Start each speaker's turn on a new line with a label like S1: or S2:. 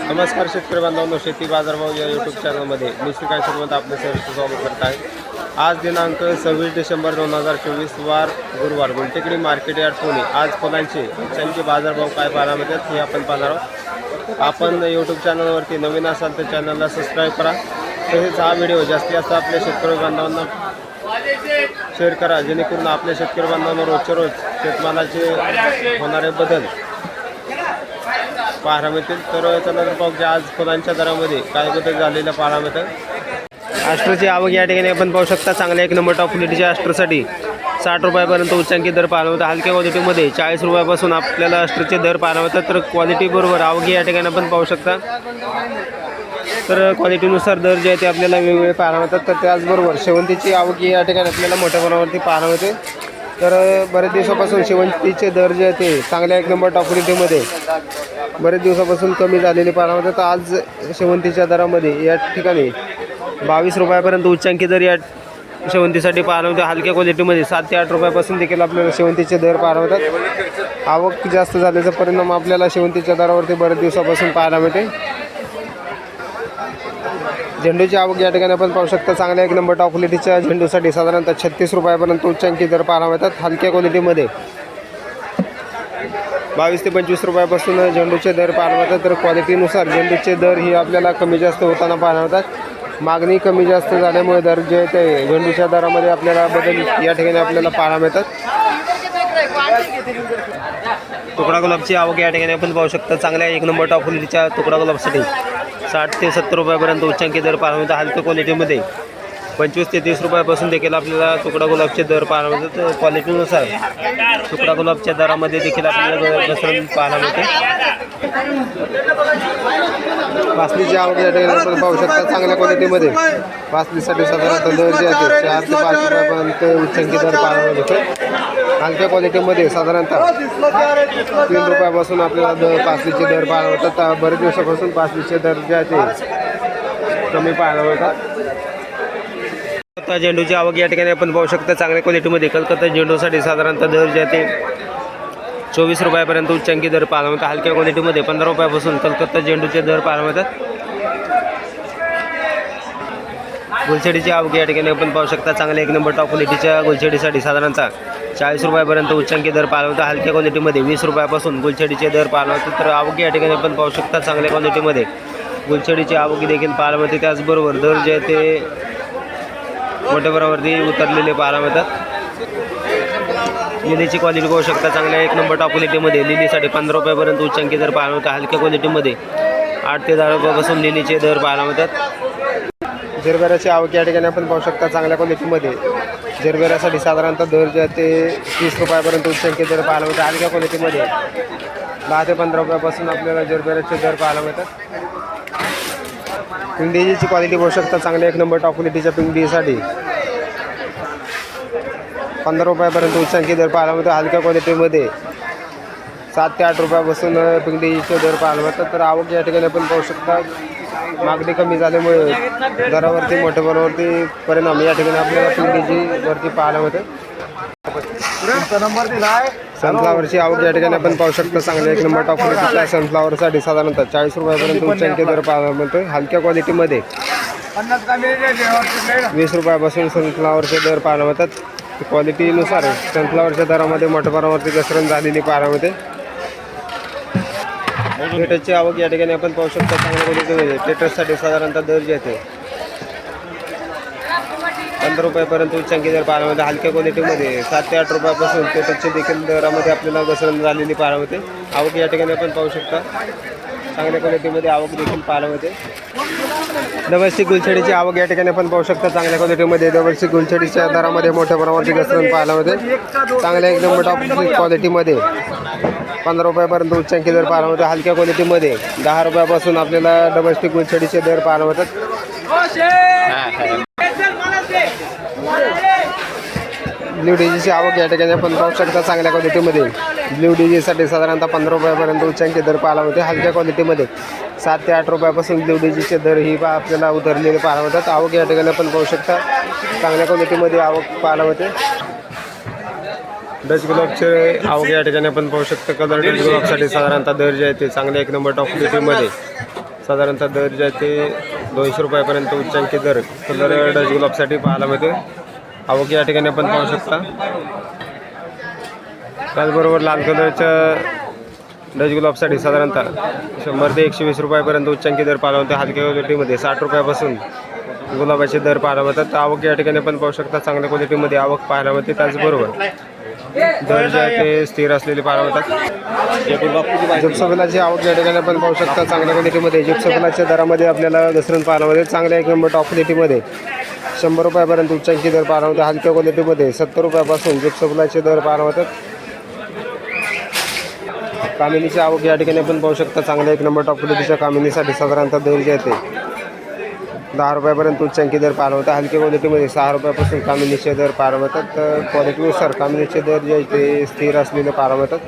S1: नमस्कार शेतकरी बांधवांनो, शेती बाजारभाव या यूट्यूब चॅनलमध्ये मी श्रीकांत श्रीमंत आपले सहर्ष स्वागत करत आहे। आज दिनांक 26 डिसेंबर 2024 वार गुरुवार गुलटेकडी मार्केट यार्ड पुणे। आज फुलांचे त्यांचे बाजारभाव काय पाहायला मिळतात हे आपण पाहणार आहोत। आपण यूट्यूब चॅनलवरती नवीन असाल तर चॅनलला सबस्क्राईब करा, तसेच हा व्हिडिओ जास्तीत जास्त आपल्या शेतकरी बांधवांना शेअर करा, जेणेकरून आपल्या शेतकरी बांधवांना रोजच्या रोज शेतमालाचे होणारे बदल पाहायला मिळतील। तर चला पाहू की आज फुलांच्या दरामध्ये काय बदल झालेला पाहायला मिळतं। अष्ट्रची आवक या ठिकाणी आपण पाहू शकता। चांगल्या एक नंबर टॉप क्वालिटीच्या अष्ट्रसाठी 60 रुपयापर्यंत उच्चांकी दर पाहायला मिळतात। हलक्या क्वालिटीमध्ये 40 रुपयापासून आपल्याला अष्ट्रचे दर पाहायला मिळतात। तर क्वालिटी बरोबर आवक या ठिकाणी आपण पाहू शकता। तर क्वालिटीनुसार दर जे आहे ते आपल्याला वेगवेगळे पाहायला मिळतात। तर त्याचबरोबर शेवंतीची आवक या ठिकाणी आपल्याला मोठ्या प्रमाणावरती पाहायला मिळते। तर बरेच दिवसापासून शेवंतीचे दर जे आहे ते चांगल्या एक नंबर टॉप क्वालिटीमध्ये बरेच दिवसापासून कमी झालेले पाहायला मिळतात। तर आज शेवंतीच्या दरामध्ये या ठिकाणी 22 रुपयापर्यंत उच्चांकी दर या शेवंतीसाठी पाहायला मिळते। हलक्या क्वालिटीमध्ये 7 ते 8 रुपयापासून देखील आपल्याला शेवंतीचे दर पाहायला मिळतात। आवक जास्त झाल्याचा परिणाम आपल्याला शेवंतीच्या दरावरती बरेच दिवसापासून पाहायला मिळते। झेंडूची आवक या ठिकाणी आपण पाहू शकता। चांगल्या एक नंबर टॉप क्वालिटीच्या झेंडूसाठी साधारणतः 36 रुपयापर्यंत उच्चांकी दर पाहायला मिळतात। हलक्या क्वालिटीमध्ये 22 ते 25 रुपयापासून झेंडूचे दर पाहायला मिळतात। तर क्वालिटीनुसार झेंडूचे दर ही आपल्याला कमी जास्त होताना पाहायला मिळतात। मागणी कमी जास्त झाल्यामुळे दर जे ते झेंडूच्या दरामध्ये आपल्याला बदल या ठिकाणी आपल्याला पाहायला मिळतात। तुकडा गुलाबची आवक या ठिकाणी आपण पाहू शकता। चांगल्या एक नंबर टॉप क्वालिटीच्या तुकडा गुलाबसाठी 60 ते 70 रुपयापर्यंत उच्चांकी दर पाहायला मिळतात। हलक्या क्वालिटीमध्ये 25 ते 30 रुपयापासून देखील आपल्याला तुकडा गुलाबचे दर पाहायला मिळतात। क्वालिटीनुसार तुकडा गुलाबच्या दरामध्ये देखील आपल्याला घसरण पाहायला मिळते। पासलीची आवक या ठिकाणी आपण पाहू शकता। चांगल्या क्वालिटीमध्ये पासलीसाठी साधारणतः दर जे आहे 4 ते 5 रुपयापर्यंत उच्चांकी दर पाहायला मिळते। हलक्या क्वालिटीमध्ये साधारणतः 3 रुपयापासून आपल्याला पासलीचे दर पाहायला मिळतात। बरेच दिवसापासून पासलीचे दर जे आहे ते कमी पाहायला मिळतात। झेंडूची आवक या ठिकाणी आपण पाहू शकता। चांगल्या क्वालिटीमध्ये कलकत्ता झेंडूसाठी साधारणतः दर जे आहे ते 24 रुपयापर्यंत उच्चांकी दर पाहायला मिळतात। हलक्या क्वालिटीमध्ये 15 रुपयापासून कलकत्ता झेंडूचे दर पाहायला मिळतात। गुलछडीची आवक या ठिकाणी आपण पाहू शकता। चांगल्या एक नंबर टॉप क्वालिटीच्या गुलछडीसाठी साधारणतः 40 रुपयापर्यंत उच्चांकी दर पाहायला मिळतात। हलक्या क्वालिटीमध्ये 20 रुपयापासून गुलछडीचे दर पाहायला मिळतात। तर आवक या ठिकाणी आपण पाहू शकता। चांगल्या क्वालिटीमध्ये गुलछडीची आवक देखील पाहायला मिळते। त्याचबरोबर दर जे आहे ते मोठ्या प्रमाणावरती उतरलेले पाहायला मिळतात। लिलीची क्वालिटी पाहू शकता। चांगल्या एक नंबर टॉप क्वालिटीमध्ये लिलीसाठी 15 रुपयापर्यंत उच्चांकी दर पाहायला मिळतात। हलक्या क्वालिटीमध्ये 8 ते 10 रुपयापासून लिलीचे दर पाहायला मिळतात। जरबेराची आवक या ठिकाणी आपण पाहू शकता। चांगल्या क्वालिटीमध्ये जरबेरासाठी साधारणतः दर जे आहे ते 30 रुपयापर्यंत उच्चांकी दर पाहायला मिळतात। हलक्या क्वालिटीमध्ये 10 ते 15 रुपयापासून आपल्याला जरबेराचे दर पाहायला मिळतात। पिंडीची क्वालिटी पाहू शकता। चांगल्या एक नंबर टॉप क्वालिटीच्या पिंडीसाठी 15 रुपयापर्यंत उच्चांकी दर पाहायला मिळतो। हलक्या क्वालिटीमध्ये 7 ते 8 रुपयापासून पिंडीचे दर पाहायला मिळतात। तर आवक या ठिकाणी आपण पाहू शकता। मागणी कमी झाल्यामुळे दरावरती मोठ्या प्रमाणावरती परिणाम या ठिकाणी आपल्याला पिंडीची वरती पाहायला मिळते। सनफ्लावरची आवक या ठिकाणी आपण पाहू शकता। चांगल्या एक नंबर टॉप क्वालिटीच्या सनफ्लावरसाठी साधारणतः 40 रुपयापर्यंत उच्चांकी दर पाहायला मिळतो। हलक्या क्वालिटीमध्ये 20 रुपयापासून सनफ्लावरचे दर पाहायला मिळतात। क्वालिटीनुसार सनफ्लावरच्या दरामध्ये मोठ्या प्रमाणावरती घसरण झालेली पाहायला मिळते। टेटसची आवक या ठिकाणी आपण पाहू शकता। चांगल्या क्वालिटीमध्ये टेटससाठी साधारणतः दर जे आहे 15 रुपयापर्यंत उच्चांकी दर पाहायला मिळते। हलक्या क्वालिटीमध्ये 7 ते 8 रुपयापासून टेटसचे देखील दरामध्ये आपल्याला घसरण झालेली पाहायला मिळते। आवक या ठिकाणी आपण पाहू शकता। चांगल्या क्वालिटीमध्ये आवक देखील पाहायला मिळते। डबल स्टिक गुलछडीची आवक या ठिकाणी आपण पाहू शकता। चांगल्या क्वालिटीमध्ये डबल स्टिक गुलछडीच्या दरामध्ये मोठ्या प्रमाणावरती घसरण पाहायला मिळते। चांगल्या एक नंबर टॉप क्वालिटीमध्ये 15 रुपयापर्यंत उच्चांकी दर पाहायला मिळते। हलक्या क्वालिटीमध्ये 10 रुपयापासून आपल्याला डबल स्टिक गुलछडीचे दर पाहायला मिळतात। ब्ल्यू डीजीची आवक या ठिकाणी आपण पाहू शकता। चांगल्या क्वालिटीमध्ये ब्ल्यू डीजीसाठी साधारणतः 15 रुपयापर्यंत उच्चांकी दर पाहायला मिळते। हलक्या क्वालिटीमध्ये 7 ते 8 रुपयापासून ब्ल्यू डीजीचे दर ही आपल्याला उतरलेले पाहायला मिळतात। आवक या ठिकाणी आपण पाहू शकता। चांगल्या क्वालिटीमध्ये आवक पाहायला मिळते। डच गुलाबचे आवक या ठिकाणी आपण पाहू शकता। कलर डच गुलाबसाठी साधारणतः दर जे आहे ते चांगल्या एक नंबर टॉप क्वालिटीमध्ये साधारणतः दर जे आहे ते 200 रुपयापर्यंत उच्चांकी दर कलर डच गुलाबसाठी पाहायला मिळते. आवक या ठिकाणी आपण पाहू शकता. त्याचबरोबर लाल कलरच्या डच गुलाबसाठी साधारणतः 100 ते 120 रुपयापर्यंत उच्चांकी दर पाहायला मिळते. हलक्या क्वालिटीमध्ये 60 रुपयापासून गुलाबाचे दर पाहायला मिळतात. आवक या ठिकाणी आपण पाहू शकता. चांगल्या क्वालिटीमध्ये आवक पाहायला मिळते. त्याचबरोबर दर जे आहे ते स्थिर असलेले पाहायला मिळतात. जिप्सोफिलाची आवक या ठिकाणी आपण पाहू शकता. चांगल्या क्वालिटीमध्ये जिप्सोफिलाच्या दरामध्ये आपल्याला घसरण पाहायला मिळते. चांगल्या एक नंबर टॉप क्वालिटीमध्ये 100 रुपयापर्यंत उच्चांकी दर पाहायला मिळते. हलक्या क्वालिटीमध्ये 70 रुपयापासून जिप्सोफिलाचे दर पाहायला मिळतात. कामिनीची आवक या ठिकाणी आपण पाहू शकता. चांगल्या एक नंबर टॉप क्वालिटीच्या कामिनीसाठी साधारणतः दर जे आहे ते 10 रुपयापर्यंत उच्चांकी दर पाहायला मिळतात. हलक्या क्वालिटीमध्ये 6 रुपयापासून कामिनीचे दर पाहायला मिळतात. तर क्वालिटीनुसार कामिनीचे दर जे आहे ते स्थिर असलेले पाहायला मिळतात.